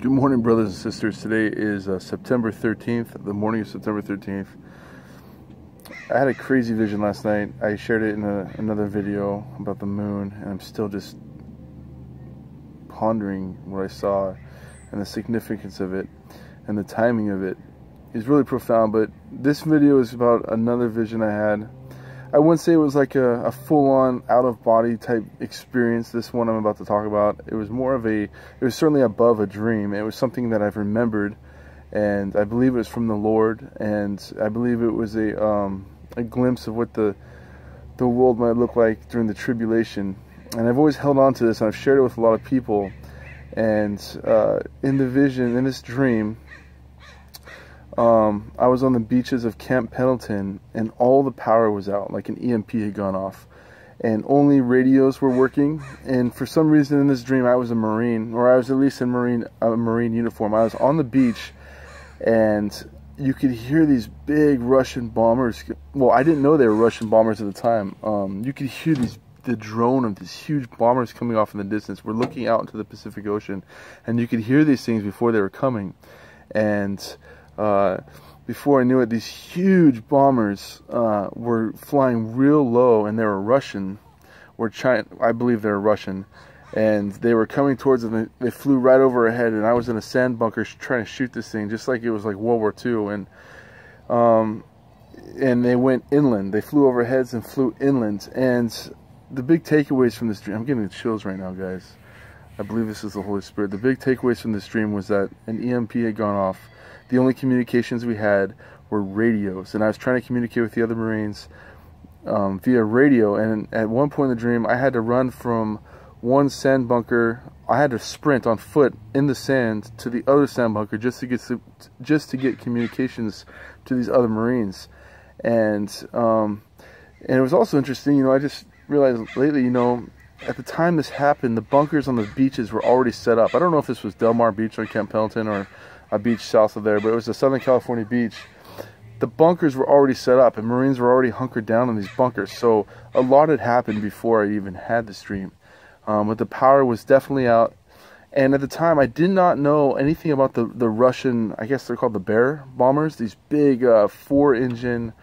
Good morning, brothers and sisters. Today is September 13th, the morning of September 13th. I had a crazy vision last night. I shared it in another video about the moon, and I'm still just pondering what I saw and the significance of it and the timing of it. It's really profound, but this video is about another vision I had. I wouldn't say it was like a full-on out-of-body type experience, this one I'm about to talk about. It was more of it was certainly above a dream. It was something that I've remembered, and I believe it was from the Lord, and I believe it was a glimpse of what the world might look like during the tribulation. And I've always held on to this, and I've shared it with a lot of people. And in the vision, in this dream, I was on the beaches of Camp Pendleton, and all the power was out, like an EMP had gone off, and only radios were working. And for some reason in this dream, I was a Marine, or I was at least in a Marine uniform. I was on the beach, and you could hear these big Russian bombers. Well, I didn't know they were Russian bombers at the time. You could hear the drone of these huge bombers coming off in the distance. We're looking out into the Pacific Ocean, and you could hear these things before they were coming. And before I knew it, these huge bombers were flying real low, and they were Russian, or China, I believe they were Russian, and they were coming towards them. They flew right over our head, and I was in a sand bunker trying to shoot this thing, just like it was like World War II. And they went inland. They flew over heads and flew inland. And the big takeaways from this dream, I'm getting the chills right now, guys. I believe this is the Holy Spirit. The big takeaways from this dream was that an EMP had gone off. The only communications we had were radios, and I was trying to communicate with the other Marines via radio. And at one point in the dream, I had to run from one sand bunker. I had to sprint on foot in the sand to the other sand bunker just to get communications to these other Marines. And it was also interesting. You know, I just realized lately, you know, at the time this happened, the bunkers on the beaches were already set up. I don't know if this was Del Mar Beach or Camp Pendleton or a beach south of there, but it was a Southern California beach. The bunkers were already set up, and Marines were already hunkered down in these bunkers. So a lot had happened before I even had this dream. But the power was definitely out. And at the time, I did not know anything about the Russian, I guess they're called the Bear bombers. These big 4-engine,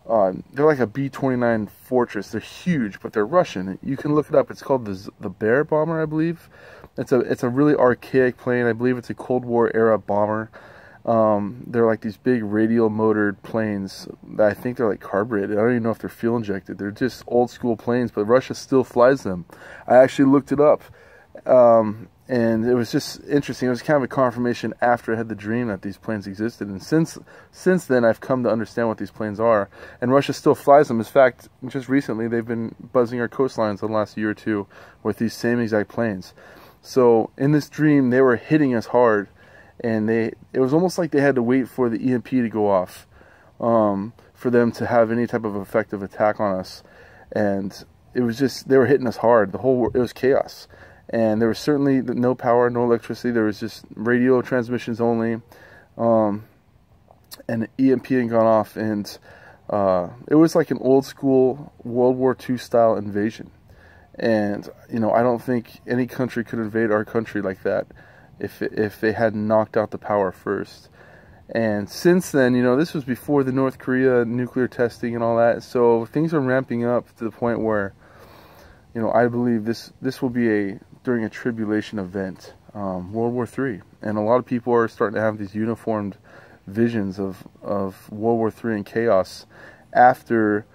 they're like a B-29 Fortress. They're huge, but they're Russian. You can look it up. It's called the Bear bomber, I believe. It's a really archaic plane. I believe it's a Cold War era bomber. They're like these big radial motored planes that I think they're like carbureted. I don't even know if they're fuel injected. They're just old school planes, but Russia still flies them. I actually looked it up, and it was just interesting. It was kind of a confirmation after I had the dream that these planes existed. And since then, I've come to understand what these planes are. And Russia still flies them. In fact, just recently, they've been buzzing our coastlines the last year or two with these same exact planes. So in this dream, they were hitting us hard, and it was almost like they had to wait for the EMP to go off for them to have any type of effective attack on us. And it was just, they were hitting us hard. It was chaos. And there was certainly no power, no electricity. There was just radio transmissions only. And the EMP had gone off, and it was like an old school World War II style invasion. And, you know, I don't think any country could invade our country like that if they had knocked out the power first. And since then, you know, this was before the North Korea nuclear testing and all that. So things are ramping up to the point where, you know, I believe this will be during a tribulation event, World War III. And a lot of people are starting to have these uniformed visions of World War III and chaos after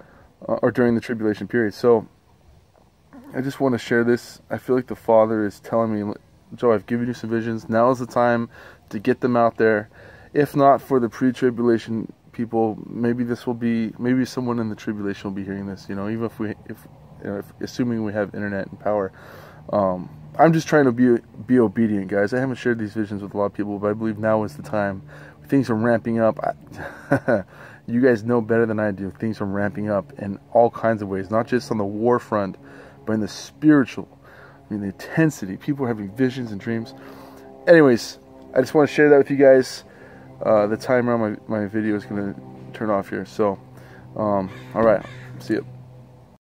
or during the tribulation period. So I just want to share this. I feel like the Father is telling me, Joe, I've given you some visions. Now is the time to get them out there. If not for the pre-tribulation people, maybe someone in the tribulation will be hearing this. You know, even if assuming we have internet and power. I'm just trying to be obedient, guys. I haven't shared these visions with a lot of people, but I believe now is the time. Things are ramping up. You guys know better than I do. Things are ramping up in all kinds of ways, not just on the war front, but in the spiritual. I mean, the intensity. People are having visions and dreams. Anyways, I just want to share that with you guys. The timer on my video is going to turn off here. So, all right. See you.